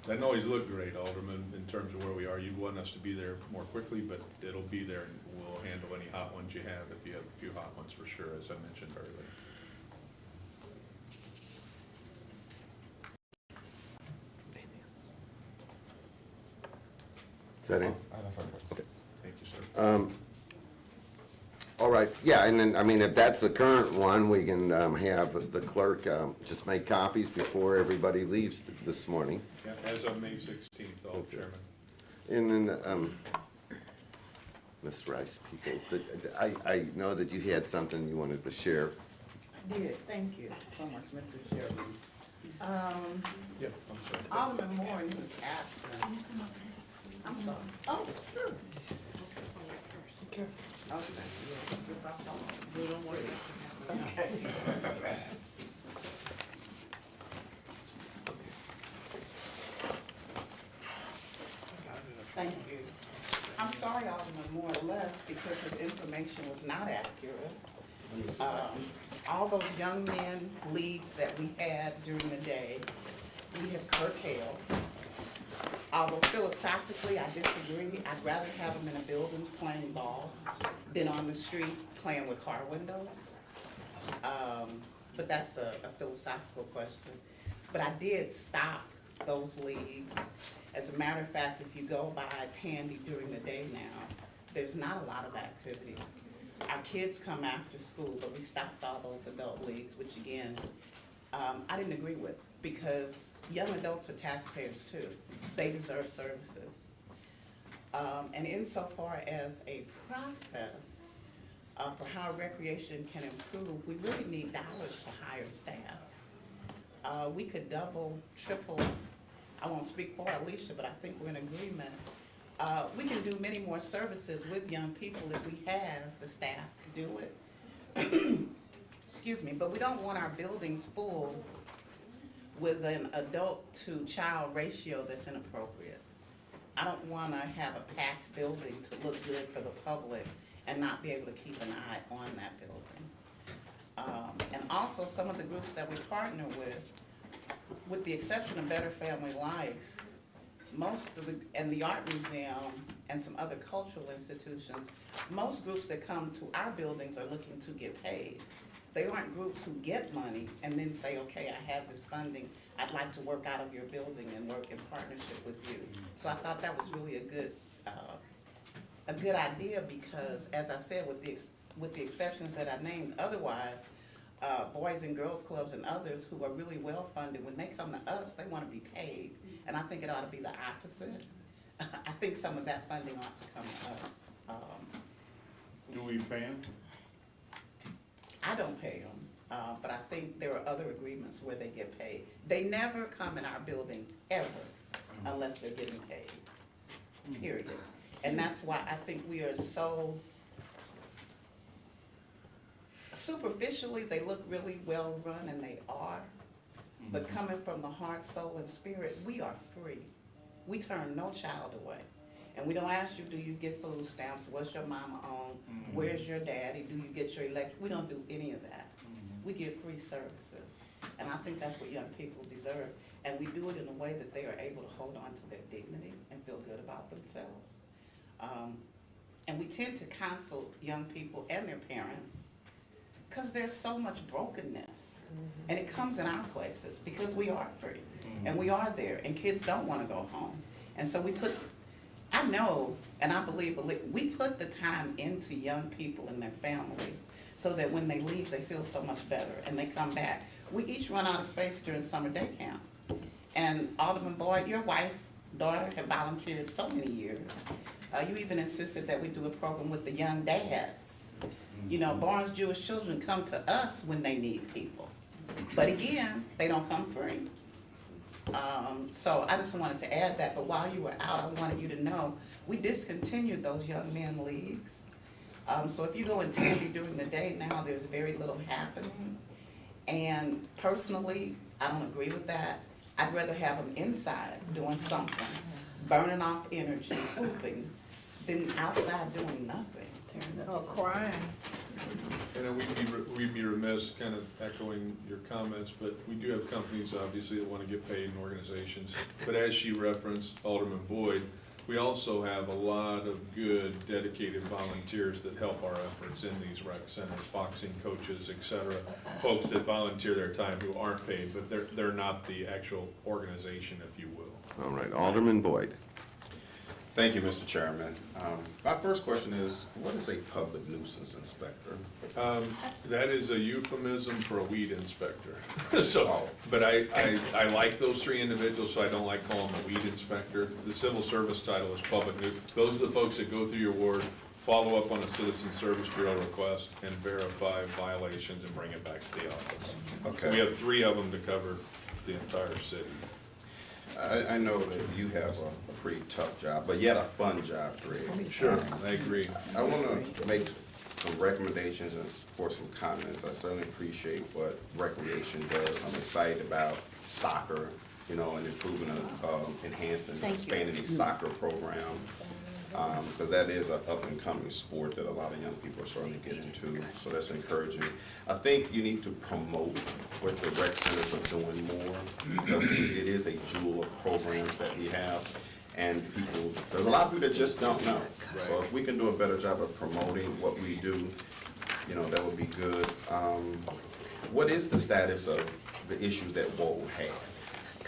Doesn't always look great, Alderman, in terms of where we are. You'd want us to be there more quickly, but it'll be there and we'll handle any hot ones you have, if you have a few hot ones for sure, as I mentioned earlier. Is that it? I have no further questions. Okay. Thank you, sir. All right, yeah, and then, I mean, if that's the current one, we can have the clerk just make copies before everybody leaves this morning. Yeah, as of May 16th, Chairman. And then, Ms. Rice-Peebles, I know that you had something you wanted to share. I did, thank you so much, Mr. Chairman. Yeah, I'm sorry. Alderman Moore, he was absent. I'm sorry. Oh, sure. Okay. So don't worry. Okay. Thank you. I'm sorry Alderman Moore left because his information was not accurate. All those young men leagues that we had during the day, we have curtailed. Although philosophically, I disagree. I'd rather have them in a building playing ball than on the street playing with car windows. But that's a philosophical question. But I did stop those leagues. As a matter of fact, if you go by Tandy during the day now, there's not a lot of activity. Our kids come after school, but we stopped all those adult leagues, which again, I didn't agree with, because young adults are taxpayers too. They deserve services. And insofar as a process for how recreation can improve, we really need dollars to hire staff. We could double, triple, I won't speak for Alicia, but I think we're in agreement. We can do many more services with young people if we have the staff to do it. Excuse me, but we don't want our buildings full with an adult to child ratio that's inappropriate. I don't want to have a packed building to look good for the public and not be able to keep an eye on that building. And also some of the groups that we partner with the exception of Better Family Life, and the Art Museum and some other cultural institutions, most groups that come to our buildings are looking to get paid. They aren't groups who get money and then say, okay, I have this funding, I'd like to work out of your building and work in partnership with you. So I thought that was really a good idea because, as I said, with the exceptions that I named, otherwise, boys and girls clubs and others who are really well funded, when they come to us, they want to be paid. And I think it ought to be the opposite. I think some of that funding ought to come to us. Do we pay them? I don't pay them, but I think there are other agreements where they get paid. They never come in our buildings ever unless they're getting paid, period. And that's why I think we are so, superficially, they look really well run and they are, But coming from the heart, soul, and spirit, we are free. We turn no child away. And we don't ask you, do you get food stamps? What's your mama on? Where's your daddy? Do you get your election? We don't do any of that. We give free services. And I think that's what young people deserve. And we do it in a way that they are able to hold on to their dignity and feel good about themselves. And we tend to counsel young people and their parents because there's so much brokenness. And it comes in our places because we are free and we are there and kids don't want to go home. And so I know and I believe we put the time into young people and their families so that when they leave, they feel so much better and they come back. We each run out of space during summer day camp. And Alderman Boyd, your daughter have volunteered so many years. You even insisted that we do a program with the young dads. You know, Barnes Jewish Children come to us when they need people. But again, they don't come free. So I just wanted to add that, but while you were out, I wanted you to know, we discontinued those young men leagues. So if you go in Tandy during the day now, there's very little happening. And personally, I don't agree with that. I'd rather have them inside doing something, burning off energy, hooping, than outside doing nothing. Or crying. And we'd be remiss kind of echoing your comments, but we do have companies obviously that want to get paid in organizations. But as she referenced, Alderman Boyd, we also have a lot of good dedicated volunteers that help our efforts in these rec centers, boxing coaches, et cetera. Folks that volunteer their time who aren't paid, but they're not the actual organization, if you will. All right, Alderman Boyd. Thank you, Mr. Chairman. My first question is, what is a public nuisance inspector? That is a euphemism for a weed inspector. So, but I like those three individuals, so I don't like calling them a weed inspector. The civil service title is public nuisance. Those are the folks that go through your ward, follow up on a citizen service bureau request, and verify violations and bring it back to the office. Okay. We have 3 of them to cover the entire city. I know that you have a pretty tough job, but yet a fun job, Greg. Sure, I agree. I want to make some recommendations and for some comments. I certainly appreciate what recreation does. I'm excited about soccer, you know, and improving, enhancing, expanding these soccer programs. Because that is an up-and-coming sport that a lot of young people are starting to get into, so that's encouraging. I think you need to promote what the rec centers are doing more, because it is a jewel of programs that we have, and there's a lot of people that just don't know. So if we can do a better job of promoting what we do, you know, that would be good. What is the status of the issues that Woe has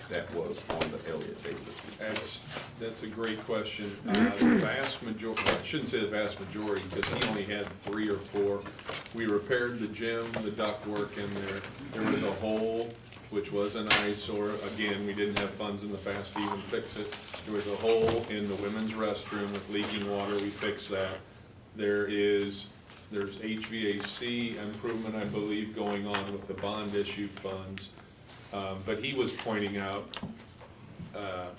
that was on the Elliott Davis? That's a great question. The vast majority, I shouldn't say the vast majority, because he only had 3 or 4. We repaired the gym, the ductwork in there. There was a hole, which was an eyesore. Again, we didn't have funds in the past to even fix it. There was a hole in the women's restroom with leaking water. We fixed that. There's HVAC improvement, I believe, going on with the bond issue funds. But he was pointing out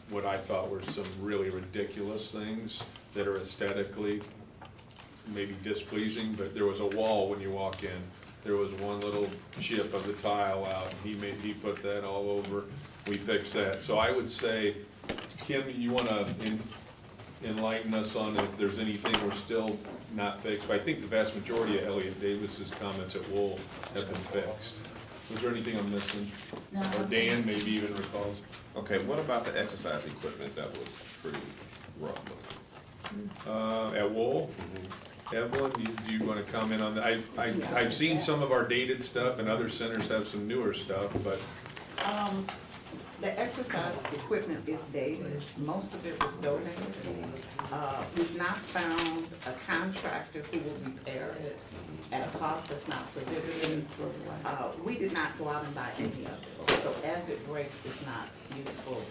what I thought were some really ridiculous things that are aesthetically maybe displeasing, but there was a wall when you walk in. There was one little chip of the tile out. He put that all over. We fixed that. So I would say, Kim, you want to enlighten us on if there's anything we're still not fixed? But I think the vast majority of Elliott Davis's comments at Wool have been fixed. Was there anything I'm missing? No. Or Dan maybe even recalls? Okay, what about the exercise equipment that was pretty rough? At Wool? Evelyn, do you want to comment on that? I've seen some of our dated stuff, and other centers have some newer stuff, but The exercise equipment is dated. Most of it was donated. We've not found a contractor who will repair it at a cost that's not prohibited. We did not go out and buy any of it. So as it breaks, it's not useful.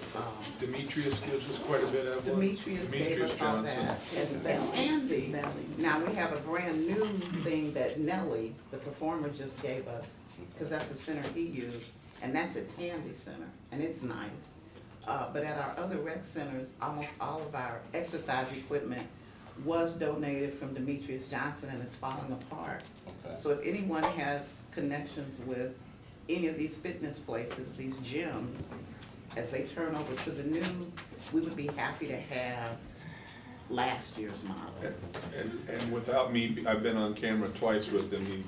Demetrius gives us quite a bit of one. Demetrius gave us all that. And Andy, now we have a brand new thing that Nellie, the performer, just gave us, because that's the center he used, and that's at Tandy Center, and it's nice. But at our other rec centers, almost all of our exercise equipment was donated from Demetrius Johnson and is falling apart. Okay. So if anyone has connections with any of these fitness places, these gyms, as they turn over to the new, we would be happy to have last year's model. And without me, I've been on camera twice with him. He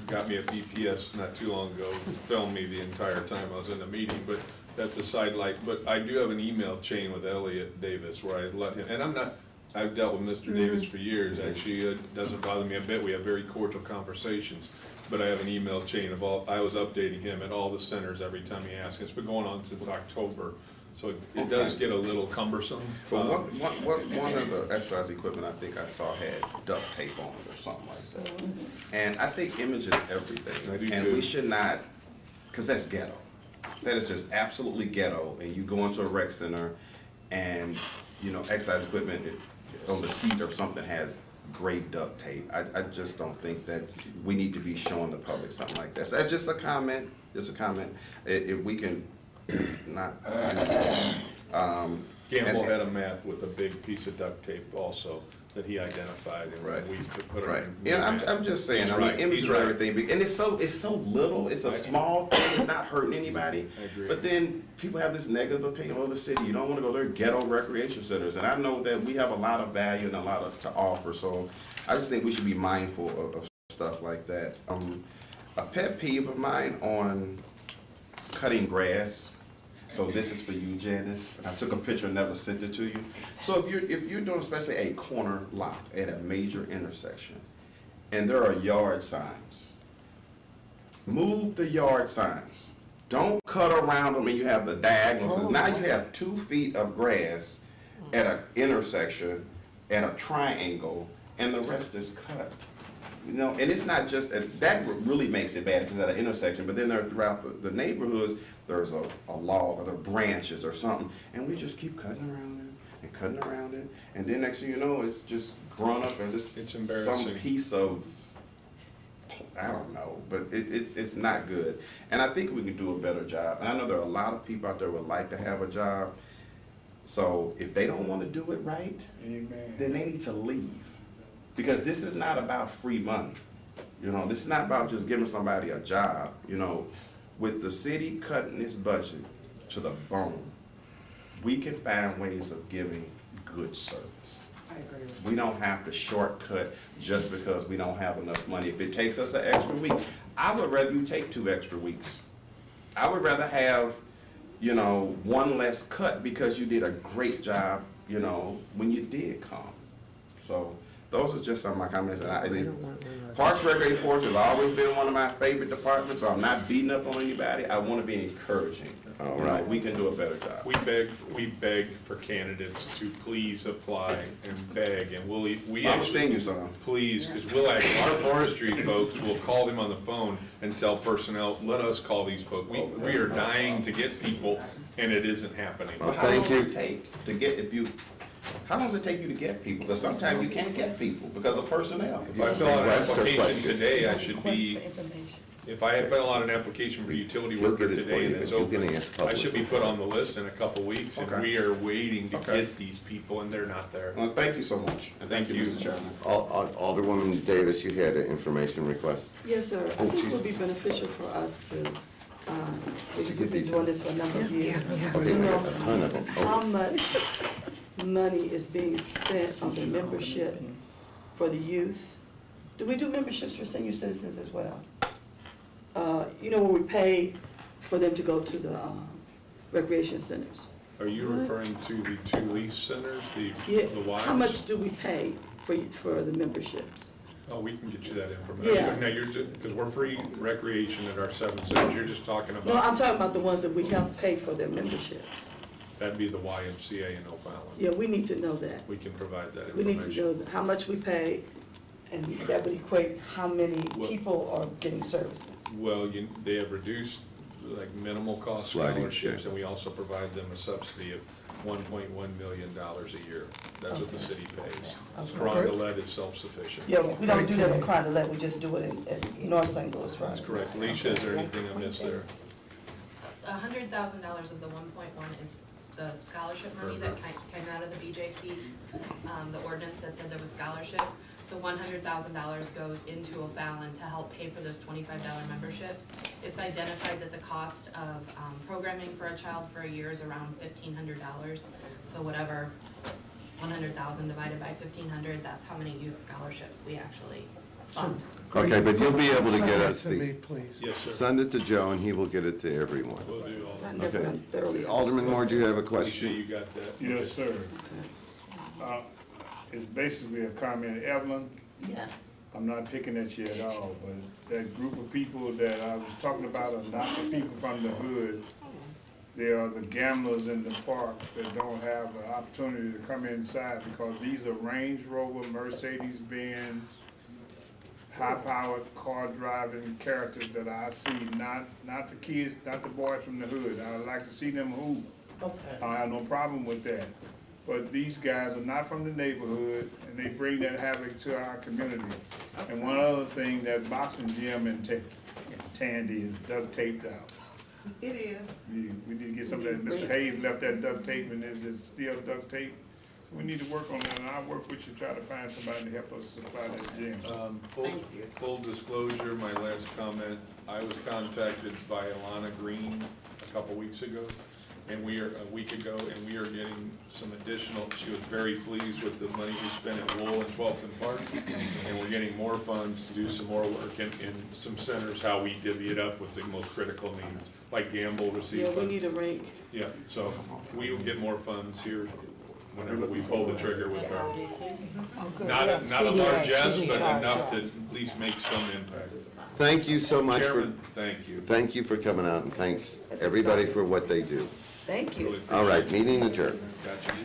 got me a BPS not too long ago, filmed me the entire time I was in the meeting, but that's a sidelight. But I do have an email chain with Elliot Davis where I let him, and I've dealt with Mr. Davis for years, actually. It doesn't bother me a bit. We have very cordial conversations. But I have an email chain of I was updating him at all the centers every time he asked. It's been going on since October. So it does get a little cumbersome. But one of the exercise equipment I think I saw had duct tape on it or something like that. And I think image is everything. I do And too. we should not, because that's ghetto. That is just absolutely ghetto. And you go into a rec center and, you know, exercise equipment on the seat or something has gray duct tape. I just don't think that we need to be showing the public something like that. So that's just a comment, If we can not. Gamble had a map with a big piece of duct tape also that he identified, and Right. we could put it Right. in. Yeah, I'm just saying, He's I mean, right. image He's is right. everything, and it's so little, it's a small thing, it's not hurting anybody. I agree. But then people have this negative opinion of the city, you don't wanna go to their ghetto recreation centers, and I know that we have a lot of value and a lot to offer, so I just think we should be mindful of stuff like that. A pet peeve of mine on cutting grass. So this is for you, Janice. I took a picture and never sent it to you. So if you're doing especially a corner lot at a major intersection, and there are yard signs, move the yard signs. Don't cut around them and you have the diagonals, because now you have 2 feet of grass at an intersection, at a triangle, and the rest is cut. You know, and it's not just, that really makes it bad because at an intersection, but then there throughout the neighborhoods, there's a log or the branches or something, and we just keep cutting around it and cutting around it, and then next thing you know, it's just grown up as It's embarrassing. some piece of, I don't know, but it's not good. And I think we can do a better job. And I know there are a lot of people out there who would like to have a job, so if they don't want to do it right, Amen. then they need to leave. Because this is not about free money. You know, this is not about just giving somebody a job. You know, with the city cutting its budget to the bone, we can find ways of giving good service. I agree with We don't have to shortcut just because we don't have enough money. If it takes us an extra week, I would rather you take 2 extra weeks. I would rather have, you know, 1 less cut because you did a great job, you know, when you did come. So those are just some of my comments. Parks, Recreation, Forestry has always been one of my favorite departments, so I'm not beating up on anybody. I want to be encouraging. All You know, right. we can do a better job. We beg for candidates to please apply and beg, and we I'm gonna sing you some. please, because we'll actually, our forestry folks will call them on the phone and tell personnel, let us call these folks. We are dying to get people, and it isn't happening. Well, How long thank you. does it take to get, how long does it take you to get people? Because sometimes you can't get people because of personnel. If I fill out an Request or application question? today, I should be, information. if I fill out an application for utility We'll worker get it for today you, and it's but you open, can ask I should be public. put on the list in a couple weeks, and Okay. we are waiting to Okay. get these people, and they're not there. Well, thank you so much. And thank you, Thank Mr. you. Chairman. Alderwoman Davis, you had an information request. Yes, sir. I Oh, think it geez. would be beneficial for us to, because get we've been these doing in? this for a number of years, Oh, to they know got a ton of them. how Oh, much money is being spent on the membership for the youth. Do we do memberships for senior citizens as well? You know, where we pay for them to go to the recreation centers. Are you referring to the 2 lease centers, Yeah, the Ys? how much do we pay for the memberships? Oh, we can get you that information. Yeah. Now, because we're free recreation at our 7 centers, you're just talking No, about, I'm talking about the ones that we help pay for their memberships. that'd be the YMCA in O'Fallon. Yeah, we need to know that. We can provide that We need to information. know how much we pay, and that would equate how many Well- people are getting services. Well, they have reduced, like, minimal cost Sliding scholarships, scale. and we also provide them a subsidy of $1.1 million a year. That's what the city pays. Okay. Carondelet is self-sufficient. Yeah, we don't do that in Carondelet, we just do it in North St. Louis, right? That's correct. Alicia, is there anything I missed there? $100,000 of the 1.1 is the scholarship money that came out of the BJC, the ordinance that said there was scholarships. So $100,000 goes into O'Fallon to help pay for those $25 memberships. It's identified that the cost of programming for a child for a year is around $1,500. So whatever 100,000 divided by 1,500, that's how many youth scholarships we actually fund. Okay, but you'll be able to get us To me, the, please. Yes, sir. send it to Joe and he will get it to everyone. We'll do all I that. never Okay. thoroughly Alderman Moore, do you have a Appreciate question? you got that. Yes, sir. It's basically a comment. Evelyn, Yeah. I'm not picking at you at all, but that group of people that I was talking about are not the people from the hood. They are the gamblers in the park that don't have the opportunity to come inside because these are Range Rover, Mercedes-Benz, high-powered car driving characters that I see, not the kids, not the boys from the hood. I would like to see them hoop. Okay. I have no problem with that. But these guys are not from the neighborhood, and they bring that havoc to our community. And one other thing, that boxing gym in Tandy is duct taped out. It is. We need to get some of that, Mr. Hayes left that duct tape and it's still duct tape. So we need to work on that, and I'll work with you, try to find somebody to help us supply that gym. Thank you. Full disclosure, my last comment, I was contacted by Alana Green a couple weeks ago, a week ago, and we are getting some additional, she was very pleased with the money we spent at Wool and 12th and Park, and we're getting more funds to do some more work in some centers, how we divvy it up with the most critical needs, like Gamble Yeah, received we funds. need a rank. Yeah, so we will get more funds here whenever we pull the trigger with our, not a largesse, but enough to at least make some impact. Thank you so much for, Chairman, thank you. thank you for coming out and thanks everybody for what they do. Thank you. Really All right, appreciate meeting adjourned. it. Gotcha.